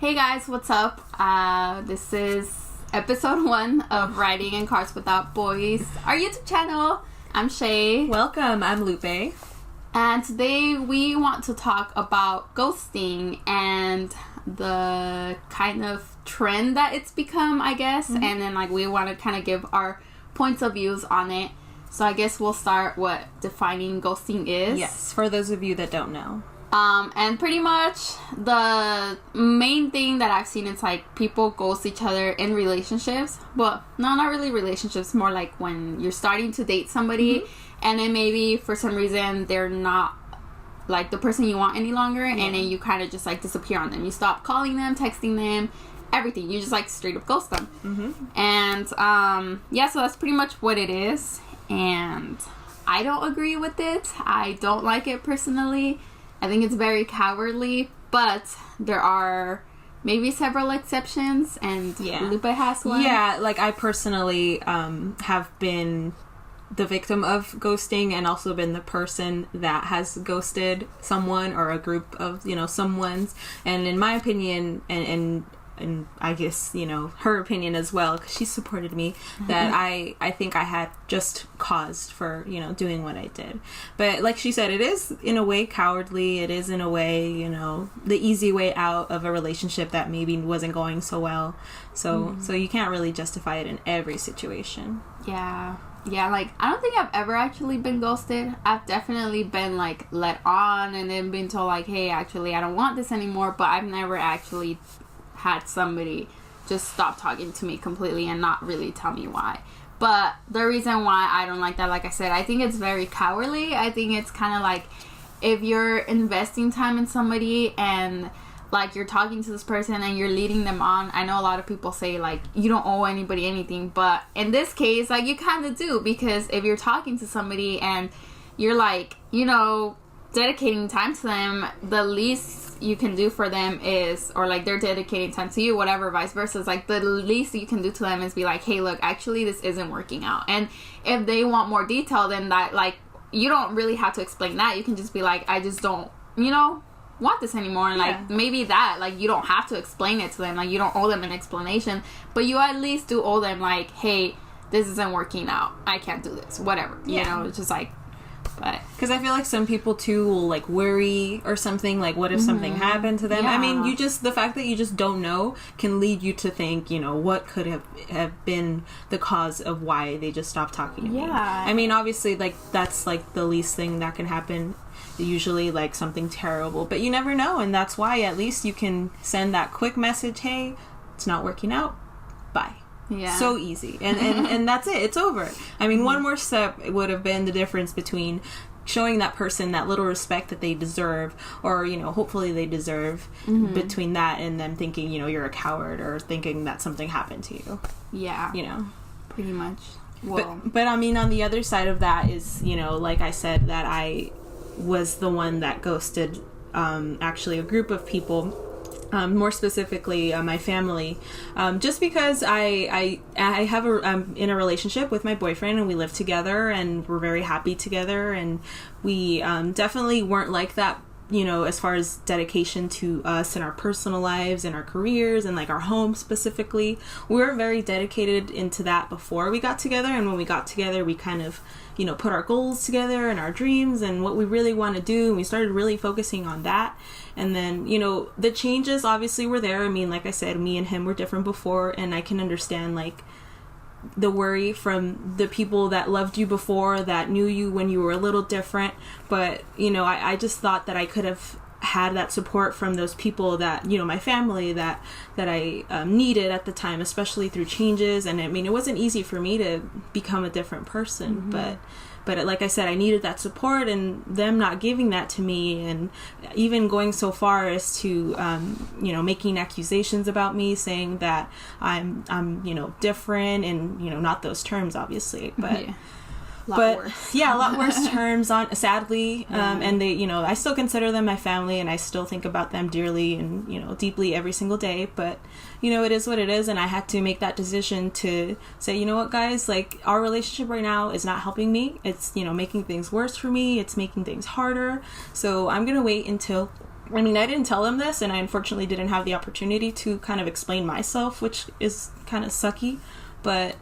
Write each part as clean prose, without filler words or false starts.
Hey guys, what's up? This is episode 1 of Riding in Cars Without Boys, our YouTube channel. I'm Shay. Welcome, I'm Lupe. And today we want to talk about ghosting and the kind of trend that it's become, I guess. Mm-hmm. And then we want to kind of give our points of views on it. So I guess we'll start what defining ghosting is. Yes, for those of you that don't know. And pretty much the main thing that I've seen is people ghost each other in relationships. Well, no, not really relationships, more like when you're starting to date somebody and then maybe for some reason they're not the person you want any longer, and then you kind of just disappear on them. You stop calling them, texting them, everything. You just straight up ghost them. And so that's pretty much what it is. And I don't agree with it. I don't like it personally. I think it's very cowardly, but there are maybe several exceptions, and Lupe has one. Yeah, I personally have been the victim of ghosting and also been the person that has ghosted someone or a group of, someone's. And in my opinion, and I guess, her opinion as well, because she supported me, that I think I had just cause for, doing what I did. But like she said, it is in a way cowardly. It is in a way, the easy way out of a relationship that maybe wasn't going so well. So you can't really justify it in every situation. Yeah. Yeah, I don't think I've ever actually been ghosted. I've definitely been, let on and then been told, hey, actually, I don't want this anymore. But I've never actually had somebody just stop talking to me completely and not really tell me why. But the reason why I don't like that, like I said, I think it's very cowardly. I think it's kind of if you're investing time in somebody and you're talking to this person and you're leading them on. I know a lot of people say you don't owe anybody anything, but in this case you kind of do, because if you're talking to somebody and you're dedicating time to them, the least you can do for them is, or they're dedicating time to you, whatever, vice versa, the least you can do to them is be hey, look, actually this isn't working out. And if they want more detail than that, you don't really have to explain that. You can just be I just don't want this anymore. And maybe that you don't have to explain it to them. You don't owe them an explanation, but you at least do owe them hey, this isn't working out, I can't do this, whatever. It's just but because I feel some people too will worry or something, what if something happened to them. I mean, the fact that you just don't know can lead you to think, what could have been the cause of why they just stopped talking to me. I mean, obviously that's the least thing that can happen, usually something terrible, but you never know, and that's why at least you can send that quick message, hey, it's not working out, bye. Yeah. So easy. And that's it. It's over. I mean, one more step would have been the difference between showing that person that little respect that they deserve, or, hopefully they deserve, between that and them thinking, you're a coward or thinking that something happened to you. Yeah. Pretty much. Well. But I mean, on the other side of that is, like I said, that I was the one that ghosted actually a group of people. More specifically, my family, just because I'm in a relationship with my boyfriend and we live together and we're very happy together, and we definitely weren't like that, as far as dedication to us and our personal lives and our careers and our home specifically. We were very dedicated into that before we got together, and when we got together we kind of put our goals together and our dreams and what we really want to do, and we started really focusing on that. And then, the changes obviously were there. I mean, like I said, me and him were different before, and I can understand the worry from the people that loved you before, that knew you when you were a little different. But I just thought that I could have had that support from those people that, my family that I needed at the time, especially through changes. And I mean, it wasn't easy for me to become a different person, but like I said, I needed that support, and them not giving that to me, and even going so far as to, making accusations about me, saying that I'm different, and, not those terms, obviously, but a lot worse terms on, sadly. And they, I still consider them my family, and I still think about them dearly and, deeply every single day. But, it is what it is. And I had to make that decision to say, you know what, guys, our relationship right now is not helping me. It's, making things worse for me. It's making things harder. So I'm going to wait until I mean, I didn't tell him this, and I unfortunately didn't have the opportunity to kind of explain myself, which is kind of sucky. But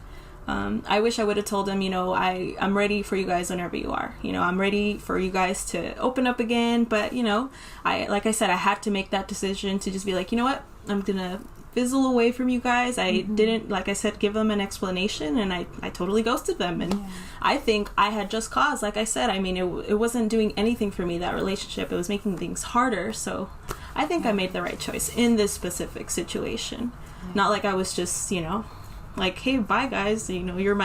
I wish I would have told him, you know, I'm ready for you guys whenever you are. You know, I'm ready for you guys to open up again. But, you know, like I said, I had to make that decision to just be like, you know what, I'm going to fizzle away from you guys. I didn't, like I said, give them an explanation, and I totally ghosted them. And I think I had just cause. Like I said, I mean, it wasn't doing anything for me, that relationship. It was making things harder. So I think I made the right choice in this specific situation. Not like I was just, you know, like, hey, bye guys, you know, you're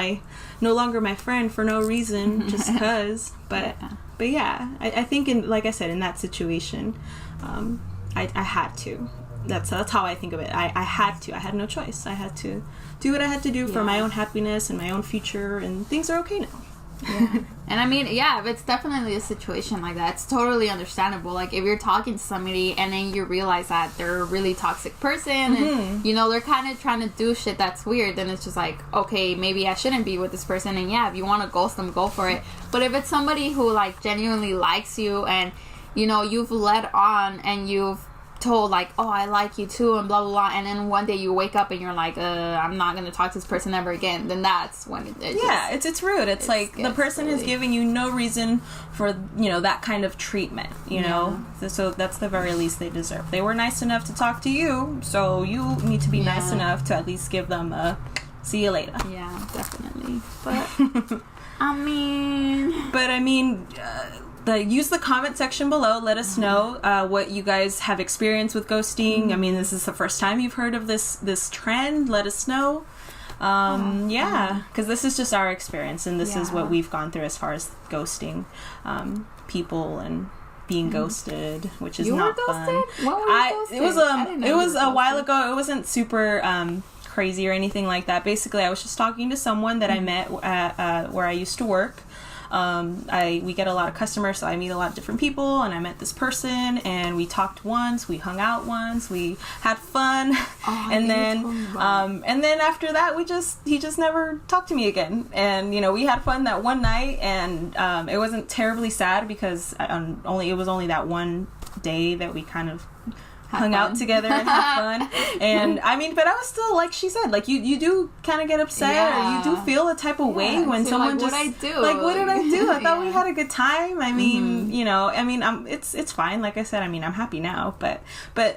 no longer my friend for no reason, just cause. But yeah, I think like I said, in that situation, I had to. That's how I think of it. I had no choice. I had to do what I had to do for my own happiness and my own future, and things are okay now. Yeah. And I mean, yeah, it's definitely a situation like that. It's totally understandable. Like, if you're talking to somebody and then you realize that they're a really toxic person and, you know, they're kind of trying to do shit that's weird, then it's just like, okay, maybe I shouldn't be with this person. And yeah, if you want to ghost them, go for it. But if it's somebody who, like, genuinely likes you and, you know, you've led on and you've told, like, oh, I like you too, and blah blah blah, and then one day you wake up and you're like, I'm not gonna talk to this person ever again, then that's when it's rude. It's like the person is giving you no reason for, you know, that kind of treatment, you know. So that's the very least they deserve. They were nice enough to talk to you, so you need to be nice enough to at least give them a see you later. Yeah, definitely. But I mean, use the comment section below. Let us know what you guys have experienced with ghosting. I mean, this is the first time you've heard of this trend. Let us know. Because this is just our experience, and this is what we've gone through as far as ghosting people and being ghosted, which is not fun. What were you ghosted? It was a while ago. It wasn't super crazy or anything like that. Basically, I was just talking to someone that I met at where I used to work. We get a lot of customers, so I meet a lot of different people, and I met this person, and we talked once, we hung out once, we had fun, and then after that, he just never talked to me again. And, you know, we had fun that one night, and it wasn't terribly sad because it was only that one day that we kind of hung out together and had fun. And I mean, but I was still, like she said, like you do kind of get upset, or you do feel a type of way when someone like, just what did I do? I thought we had a good time. I mean, you know, I mean, it's fine. Like I said, I mean, I'm happy now, but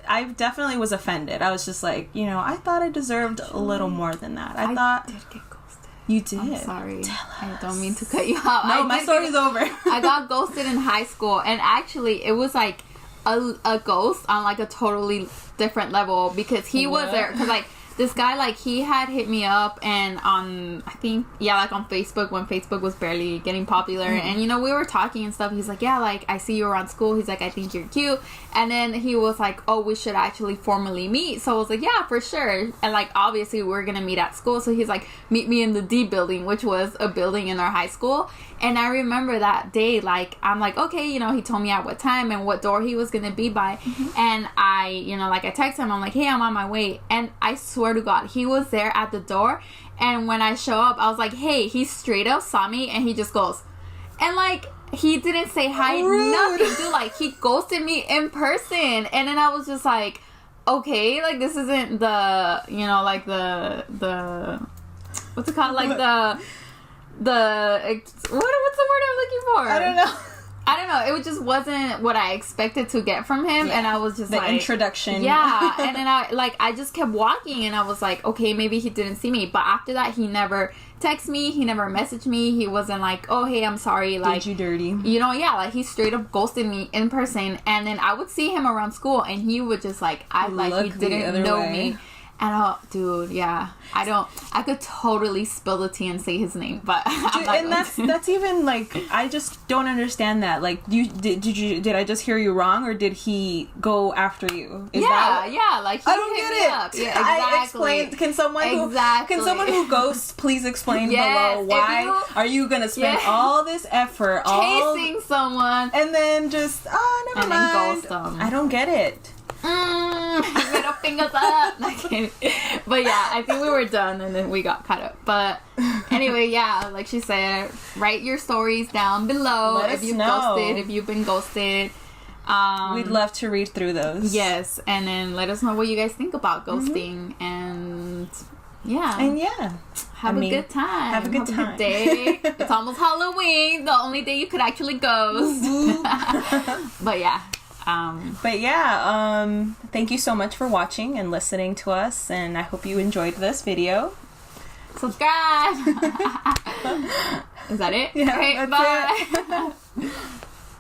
I definitely was offended. I was just like, you know, I thought I deserved a little more than that. I thought did get ghosted. You did. I'm sorry. I don't mean to cut you out. No, my story's over. I got ghosted in high school, and actually it was like a ghost on like a totally different level, because he was there, because like this guy, like, he had hit me up, and on, I think, like on Facebook, when Facebook was barely getting popular, and, you know, we were talking and stuff. He's like, yeah, like, I see you around school. He's like, I think you're cute. And then he was like, oh, we should actually formally meet. So I was like, yeah, for sure. And, like, obviously we're gonna meet at school. So he's like, meet me in the D building, which was a building in our high school. And I remember that day, like, I'm like, okay, you know, he told me at what time and what door he was gonna be by. And I, you know, like, I text him, I'm like, hey, I'm on my way. And I swear to God, he was there at the door. And when I show up, I was like, hey, he straight up saw me, and he just goes, and like, he didn't say hi, nothing, dude. Like, he ghosted me in person. And then I was just like, okay, like, this isn't the, you know, like, the what's it called, like, what's the word I'm looking for? I don't know. It just wasn't what I expected to get from him, and I was just the introduction. Yeah, and then I just kept walking, and I was like, okay, maybe he didn't see me. But after that, he never texted me. He never messaged me. He wasn't like, oh, hey, I'm sorry. Like, did you dirty? You know, yeah. Like, he straight up ghosted me in person, and then I would see him around school, and he would just like act like he didn't know me. And dude, yeah, I could totally spill the tea and say his name, but dude, and that's even like, I just don't understand that. Like, did I just hear you wrong, or did he go after you? Like, I don't get it. Up. Yeah, exactly. Can someone who ghosts please explain below why are you gonna spend all this effort chasing someone and then just never mind, then ghost them? I don't get it. Middle fingers up. But yeah, I think we were done, and then we got caught up. But anyway, yeah, like she said, write your stories down below if you've ghosted, if you've been ghosted. We'd love to read through those. Yes, and then let us know what you guys think about ghosting, and yeah. And yeah. Have a good time. Have a good day. It's almost Halloween, the only day you could actually ghost. But yeah. Thank you so much for watching and listening to us, and I hope you enjoyed this video. Subscribe. Is that it? Yeah, okay, that's bye. it.